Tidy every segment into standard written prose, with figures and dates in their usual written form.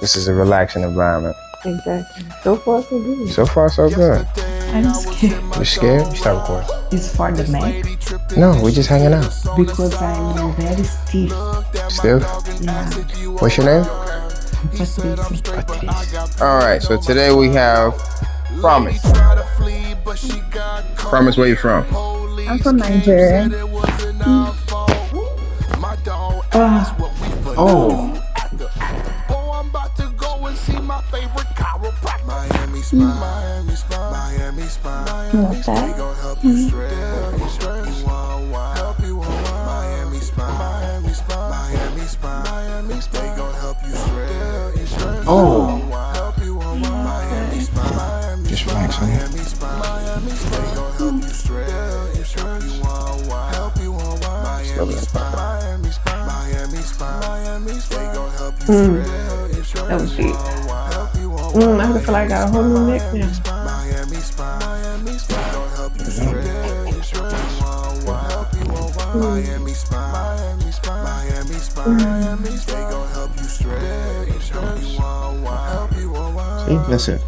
This is a relaxing environment. Exactly. So far, so good. So far, so good. I'm scared. You scared? You stop recording. It's for the Mac. No, we just hanging out. Because I'm very stiff. Still? Yeah. What's your name? Patricia. All right, so today we have Promise. Promise, where you from? I'm from Nigeria. Oh. What's that? Oh. Just relax, honey. That was deep. I feel like I got a whole new neck now. See, listen.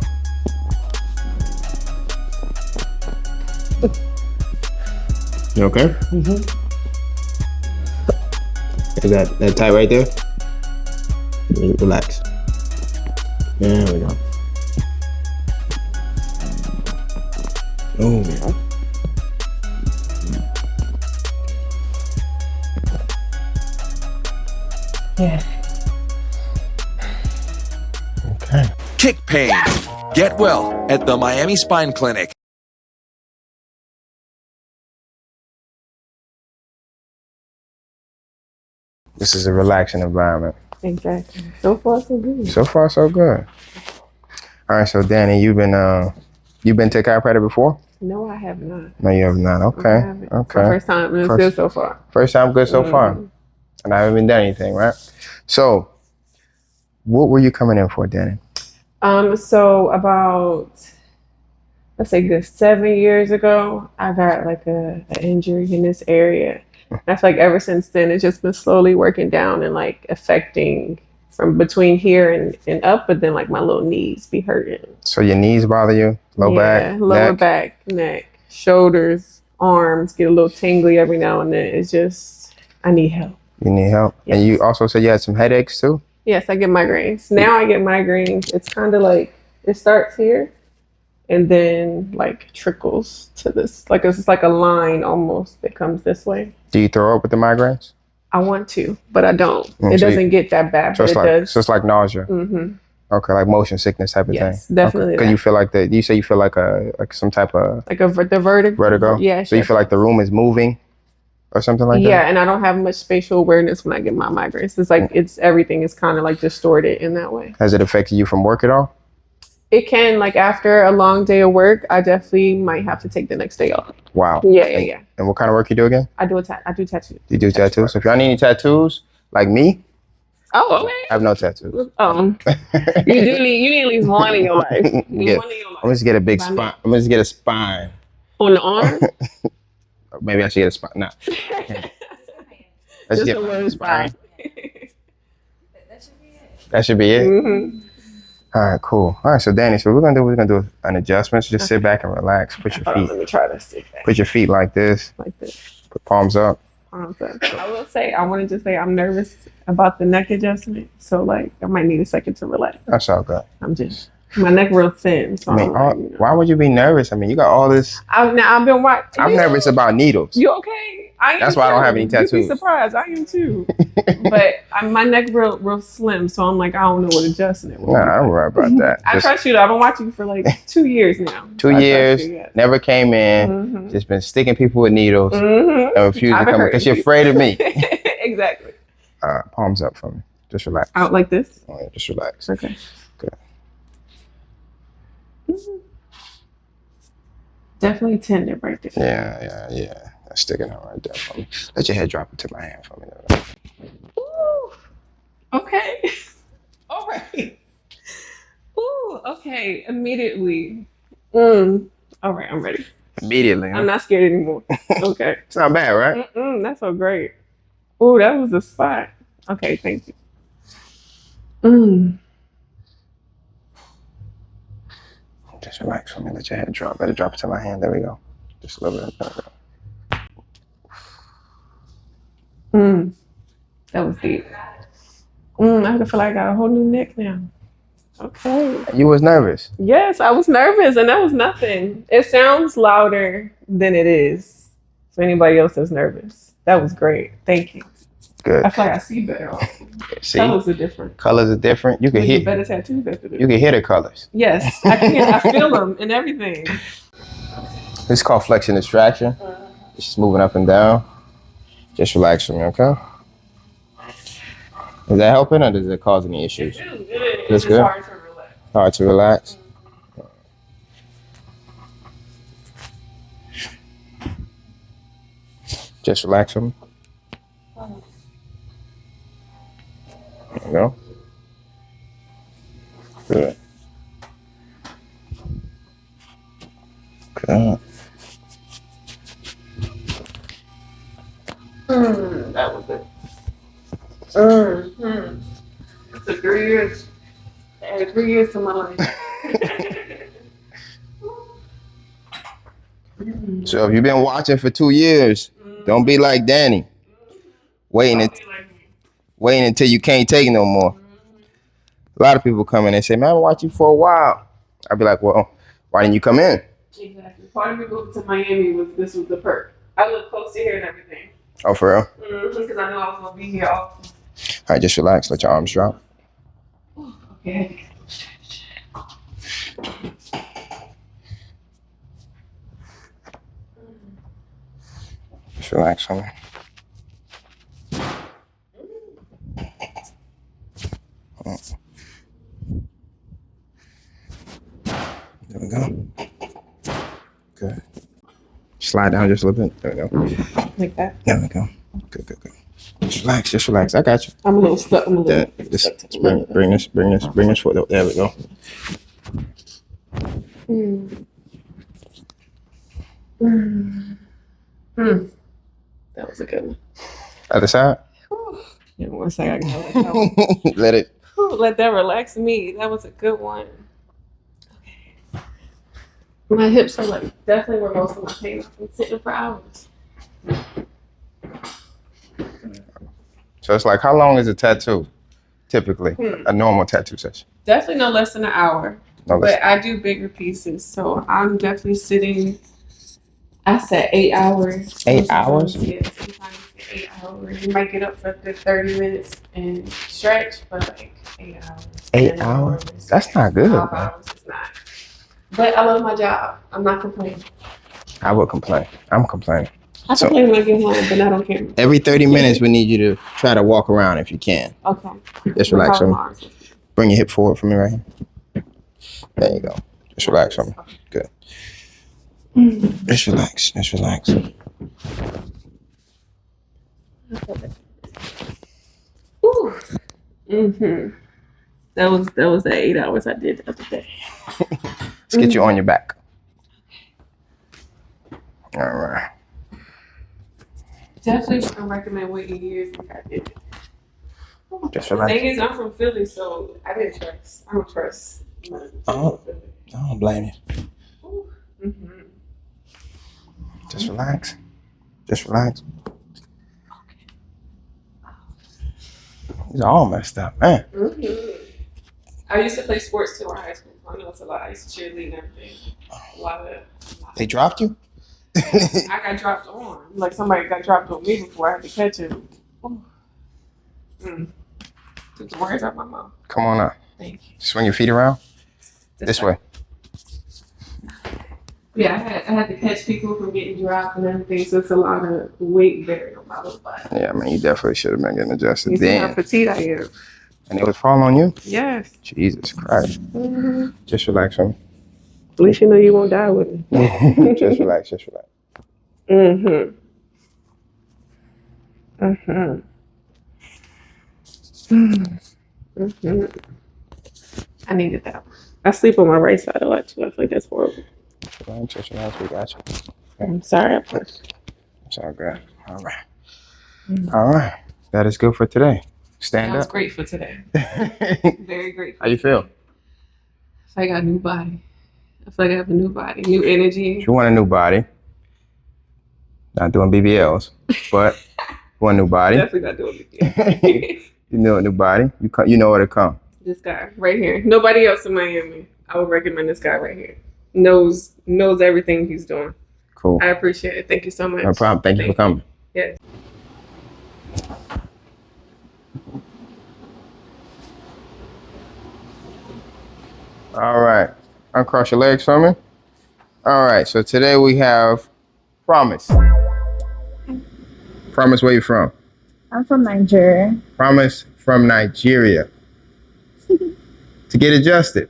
You okay? Mm-hmm. Is that tight right there? Relax. There we go. Oh, man. Yeah. Okay. Kick pain. Get well at the Miami Spine Clinic. This is a relaxing environment. Exactly. So far, so good. So far, so good. All right, so Danny, you've been to a chiropractor before? No, I have not. No, you have not. Okay. I haven't. Okay. My first time, and it's good so far. First time good so far. And I haven't been done anything, right? So, what were you coming in for, Danny? So about, let's say, good 7 years ago, I got like an injury in this area. And I feel like ever since then, it's just been slowly working down and like affecting from between here and up, but then like my little knees be hurting. So your knees bother you? Back, lower neck? back, neck, shoulders, arms get a little tingly every now and then. It's just, I need help. You need help? Yes. And you also said you had some headaches too? Yes, I get migraines. Now I get migraines. It's kind of like, it starts here and then like trickles to this, like it's like a line almost that comes this way. Do you throw up with the migraines? I want to, but I don't. It So doesn't get that bad, So but it's it like does. so it's like nausea. Mm-hmm. Okay, like motion sickness type of Yes, thing. definitely Because that. you feel like you say you feel like some type of Like the vertigo. vertigo. Yeah. So you feel like the room is moving, or something like that. Yeah, and I don't have much spatial awareness when I get my migraines. It's like everything is kind of like distorted in that way. Has it affected you from work at all? It can, like after a long day of work, I definitely might have to take the next day off. Wow. Yeah. And what kind of work you do again? I do tattoos. You do tattoos. So if y'all need any tattoos, like me, Oh, okay. I have no tattoos. You need at least one in your life. You need one in your life. I'm just get a big spine. I'm just get a spine. On the arm? Maybe I should get a spine. Nah. Let's Just get a little a spine. That should be it. That should be it. Mm-hmm. All right, cool. All right, so Danny, so we're gonna do an adjustment. So just sit back and relax. Put your Hold on, feet. let me try to sit back Put your feet like this. like this. Put palms up. I will say, I wanted to say I'm nervous about the neck adjustment. So like, I might need a second to relax. That's all good. My neck real thin. So I mean, why would you be nervous? I mean, you got all this. I've been watching. I'm nervous about needles. You okay? I am. That's why I don't have any You'd tattoos. be surprised. I am too. But my neck real slim, so I'm like, I don't know what adjusting it. Nah, I don't worry about that. I trust you though. I've been watching you for like 2 years now. 2 years, You, yes. never came in, Mhm. just been sticking people with needles Mhm. and refuse to I've been come hurting because you're people. afraid of me. Exactly. Palms up for me. Just relax. Out like this. Oh, yeah, just relax. Okay. Good. Mhm. Definitely tender right there. Yeah. That's sticking out right there for me. Let your head drop into my hand for me. Ooh. Okay. All right. Ooh. Okay. Immediately. All right. I'm ready. Immediately. Huh? I'm not scared anymore. Okay. It's not bad, right? That's so great. Ooh, that was a spot. Okay, thank you. Mm. Just relax for me. Let your head drop. Let it drop into my hand. There we go. Just a little bit. There we go. That was deep. I feel like I got a whole new neck now. Okay. You was nervous. Yes, I was nervous, and that was nothing. It sounds louder than it is for anybody else that's nervous. That was great. Thank you. Good. I feel like I see better. See? Colors are different. Colors are different. You can Make hit better tattoos after this. You can hear the colors. Yes, I can. I feel them and everything. This is called flexion extraction. It's just moving up and down. Just relax for me, okay? Is that helping or does it cause any issues? It's good? hard to relax. Hard to relax. Just relax for me. There you go. Good. Good. That was it. It took 3 years. I added 3 years to my life. So if you've been watching for 2 years, don't be like Danny. Waiting until you can't take it no more. A lot of people come in and say, man, I've been watching you for a while. I'd be like, well, why didn't you come in? Exactly. Part of me moving to Miami was the perk. I live close to here and everything. Oh, for real? Because I knew I was going to be here often. All right, just relax. Let your arms drop. Okay. Just relax for me. There we go. Good. Slide down just a little bit. There we go. Like that? There we go. Good, good, good. Just relax, just relax. I got you. I'm a little stuck. Just bring this foot. There we go. That was a good one. Other side. Yeah, one second. I gotta Let it. let that relax me. That was a good one. Okay. My hips are like definitely where most of my pain. I've been sitting for hours. So it's like, how long is a tattoo? Typically, a normal tattoo session. Definitely no less than an hour. No less. But I do bigger pieces, so I'm definitely sitting. I said 8 hours. 8 hours? Yeah, sometimes 8 hours. You might get up for a good 30 minutes and stretch, but like 8 hours. 8 hours? That's not good. 5 Man. hours is not. But I love my job. I'm not complaining. I would complain. I'm complaining. I complain when I get home, but I don't care. Every 30 minutes, we need you to try to walk around if you can. Okay. Just relax for me. Bring your hip forward for me right here. There you go. Just relax for me. Good. Just relax. Just relax. That was the 8 hours I did the other day. Let's get you on your back. All right. Definitely wouldn't recommend waiting years like I did. Just The relax. thing is, I'm from Philly, so I didn't trust. I don't trust. Oh. I don't blame you. Mm-hmm. Just relax. Just relax. These are all messed up, man. Mm-hmm. I used to play sports too in high school. I know it's a lot. I used to cheerlead and everything. A lot of. They dropped you? I got dropped on. Like somebody got dropped on me before I had to catch him. Took the words out my mouth. Come on up. Thank you. Swing your feet around. This way. Yeah, I had to catch people from getting dropped and everything, so it's a lot of weight buried on my little body. Yeah, man, you definitely should have been getting adjusted You see how then. petite I am? And it was falling on you? Yes. Jesus Christ. Just relax for me. At least you know you won't die with me. Just relax, just relax. I needed that. I sleep on my right side a lot too. I feel like that's horrible. Just relax, we got you. I'm sorry I pushed. It's all good. All right. All right. That is good for today. Stand I was up. grateful today. Very grateful. How you feel? I feel like I got a new body. I feel like I have a new body, new energy. You want a new body. Not doing BBLs, but want a new body. Definitely not doing it. You know a new body. You know where to come. This guy right here. Nobody else in Miami. I would recommend this guy right here. Knows everything he's doing. Cool. I appreciate it. Thank you so much. No problem. Thank you for coming. Yes. All right. Uncross your legs for me. All right. So today we have Promise. Promise, where you from? I'm from Nigeria. Promise from Nigeria. To get adjusted.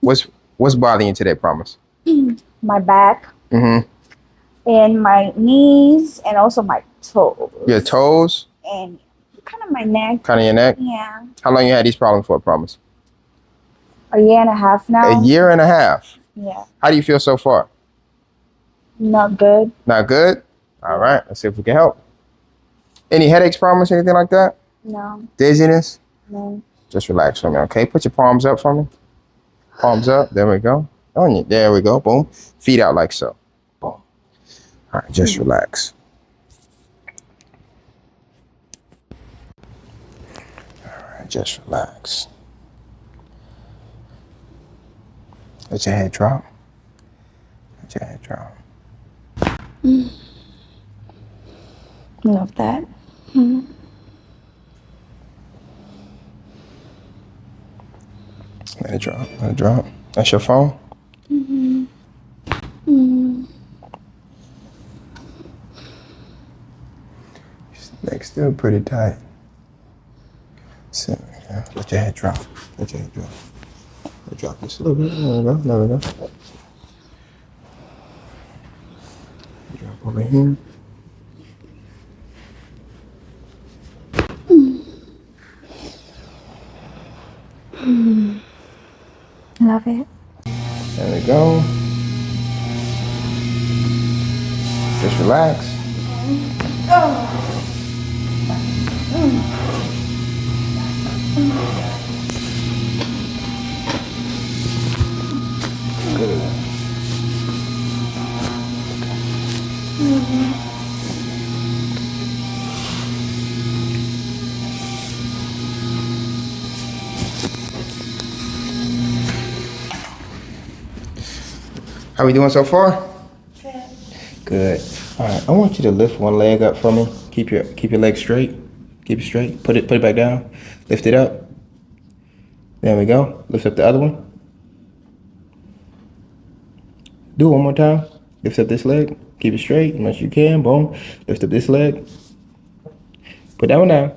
What's bothering you today, Promise? My back Mm-hmm. and my knees and also my toes. Your toes? And kind of my neck. Kind of your neck? Yeah. How long you had these problems for, Promise? A year and a half now. A year and a half. Yeah. How do you feel so far? Not good. Not good? All right. Let's see if we can help. Any headaches, Promise? Anything like that? No. Dizziness? No. Just relax for me, okay? Put your palms up for me. Palms up. There we go. On you. There we go. Boom. Feet out like so. Boom. All right. Just relax. All right. Just relax. Let your head drop. Let your head drop. Love that. Let it drop. Let it drop. That's your phone? Neck's still pretty tight. So, yeah, let your head drop. Let your head drop. Let it drop just a little bit. There we go. There we go. Drop over here. Love it. There we go. Just relax. Good. How we doing so far? Good. Good. All right. I want you to lift one leg up for me. Keep your leg straight. Keep it straight. Put it back down. Lift it up. There we go. Lift up the other one. Do it one more time. Lift up this leg. Keep it straight as much as you can. Boom. Lift up this leg. Put that one down.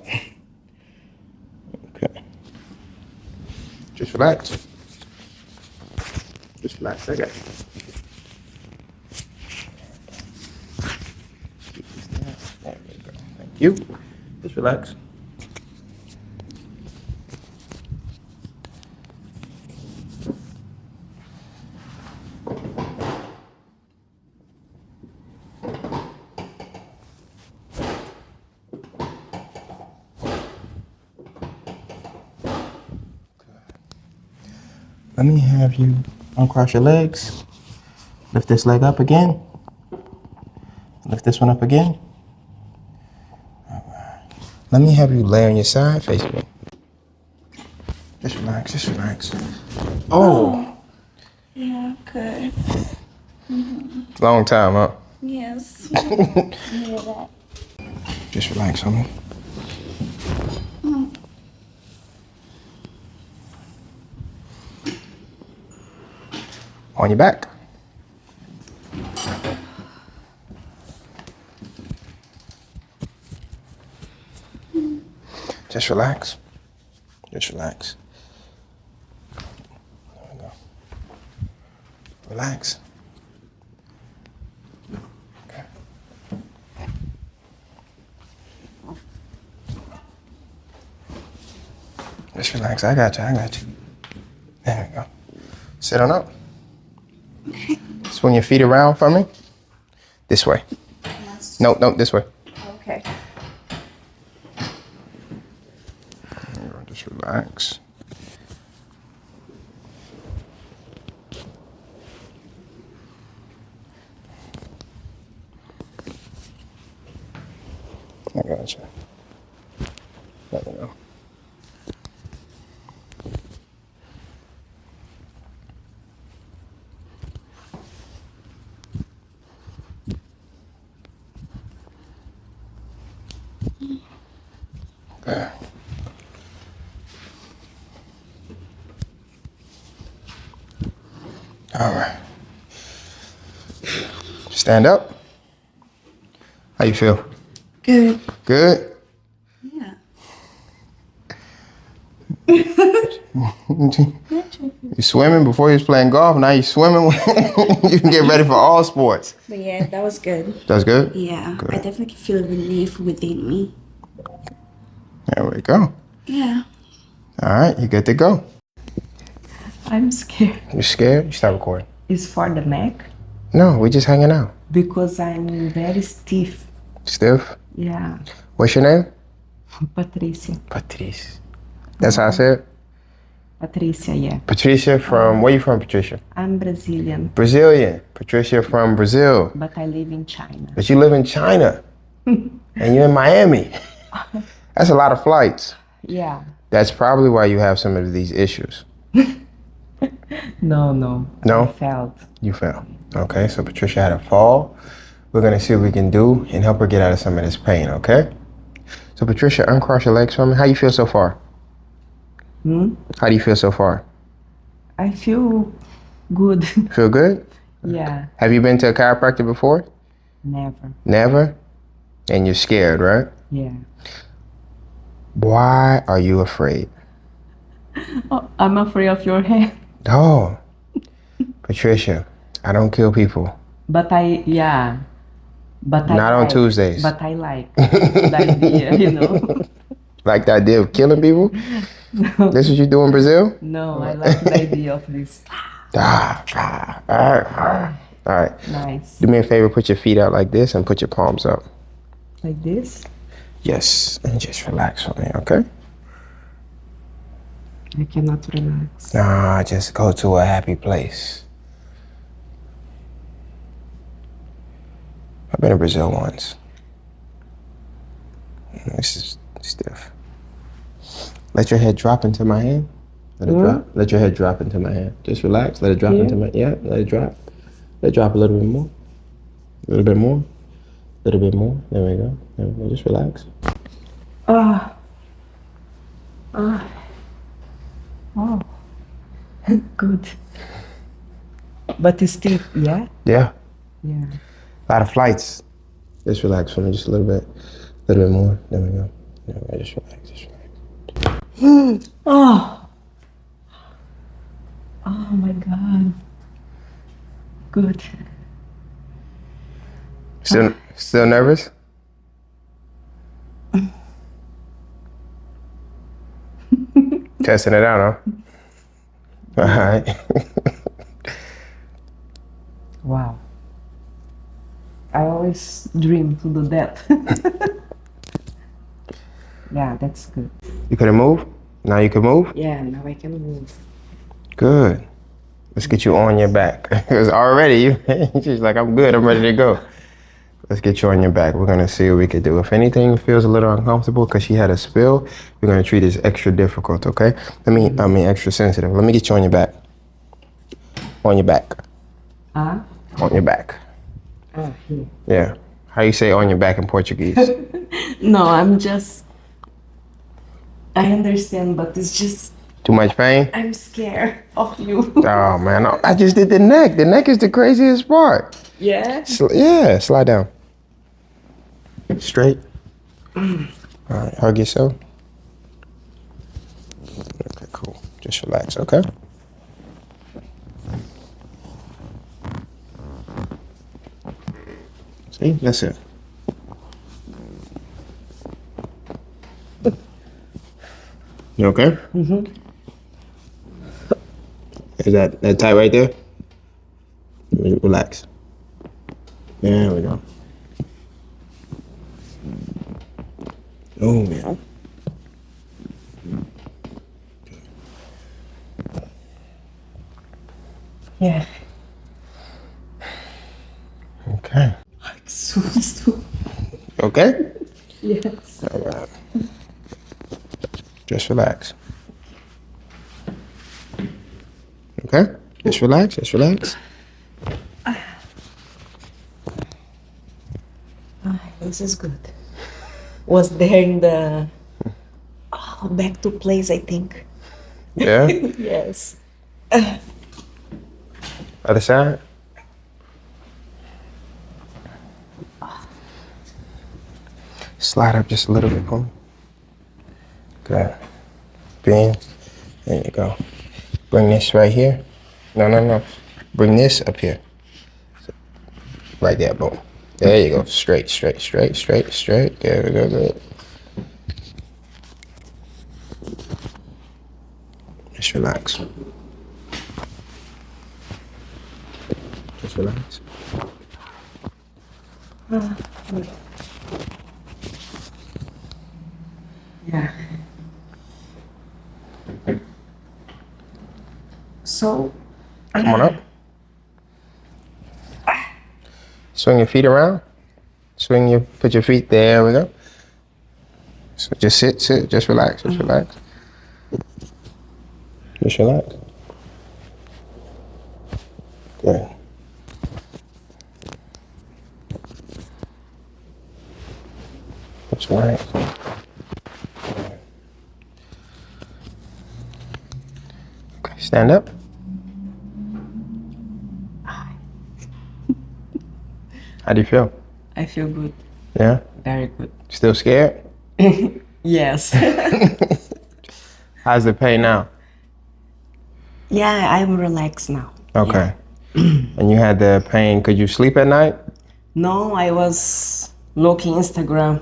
Okay. Just relax. Just relax. I got you. There we go. Thank you. Just relax. Let me have you uncross your legs. Lift this leg up again. Lift this one up again. All right. Let me have you lay on your side, face me. Just relax, just relax. Oh! Yeah, good. Long time, huh? Yes. Hear that. Just relax, homie. On your back. Just relax. Just relax. There we go. Relax. Okay. Just relax. I got you. I got you. There we go. Sit on up. Swing your feet around for me. This way. No, this way. Okay. Just relax. I got you. Let me know. There. All right. Stand up. How you feel? Good. Good? Yeah. You swimming before you was playing golf. Now you swimming. You can get ready for all sports. But yeah, that was good. That's good? Yeah, Good. I definitely feel a relief within me. There we go. Yeah. All right, you good to go. I'm scared. You scared? You stop recording. It's for the neck No, we just hanging out. because I'm very stiff. Stiff? Yeah, What's your name? Patricia. Patrice. That's how I said? Patricia, yeah. Patricia from, where you from, Patricia? I'm Brazilian, Brazilian. Patricia from Brazil. but I live in China. But you live in China. And you're in Miami. That's a lot of flights. Yeah. That's probably why you have some of these issues. No. No? I felt. You fell. Okay, so Patricia had a fall. We're gonna see what we can do and help her get out of some of this pain, okay? So Patricia, uncross your legs for me. How you feel so far? How do you feel so far? I feel good. Feel good? Yeah, Have you been to a chiropractor before? never. Never? And you're scared, right? Yeah. Why are you afraid? Oh, I'm afraid of your hair. Oh, Patricia, I don't kill people. But I Not on Tuesdays. But I like the idea, you know. Like the idea of killing people? This what you do in Brazil? No, I like the idea of this. All right. Nice. Do me a favor, put your feet out like this and put your palms up. Like this? Yes, and just relax for me, okay? I cannot relax. Nah, just go to a happy place. I've been to Brazil once. This is stiff. Let your head drop into my hand. Let it drop. Let your head drop into my hand. Just relax. Let it drop into my, let it drop. Let it drop a little bit more. A little bit more. A little bit more. There we go. There we go. Just relax. Oh. Good. But it's still, yeah? Yeah. Yeah. A lot of flights. Just relax for me, just a little bit more. There we go. There we go. Just relax, just relax. Oh. Oh my God. Good. Still nervous? Testing it out, huh? All right. Wow. I always dream to do that. Yeah, that's good. You couldn't move? Now you can move? Yeah, now I can move. Good. Let's get you on your back. Because already she's like, I'm good, I'm ready to go. Let's get you on your back. We're gonna see what we can do. If anything feels a little uncomfortable because she had a spill, we're gonna treat it as extra difficult, okay? I mean extra sensitive. Let me get you on your back. On your back. Huh? On your back. Ah, here. Yeah. How you say on your back in Portuguese? No, I understand, but it's just, Too much pain? I'm scared of you. Oh man, I just did the neck. The neck is the craziest part. Yeah? Yeah, slide down. Straight. All right, hug yourself. Okay, cool. Just relax, okay? See, that's it. You okay? Mm-hmm. Is that tight right there? Relax. There we go. Oh, man. Yeah. Okay. Like so. Okay? Yes. All right. Just relax. Okay? Just relax, just relax. This is good. Was there in the back to place, I think. Yeah? Yes. Other side? Slide up just a little bit, boom. Good. Bend. There you go. Bring this right here. No. Bring this up here. Right there, boom. There you go. Straight. There we go, good. Just relax. Just relax. Yeah. So, Come on up. Swing your feet around. Put your feet, there we go. So just sit, just relax, just relax. Just relax. Good. Just relax. Okay, stand up. How do you feel? I feel good. Yeah? Very good. Still scared? Yes. How's the pain now? Yeah, I'm relaxed now. Okay. And you had the pain, could you sleep at night? No, I was looking Instagram.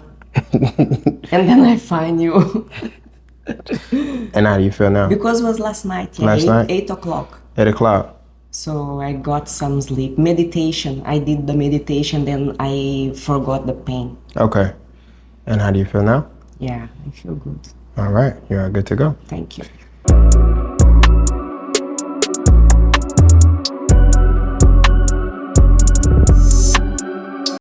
And then I find you. And how do you feel now? Because it was last night. Yeah, Last night? 8 o'clock. 8 o'clock. So I got some sleep. Meditation. I did the meditation, then I forgot the pain. Okay. And how do you feel now? Yeah, I feel good. All right, you are good to go. Thank you.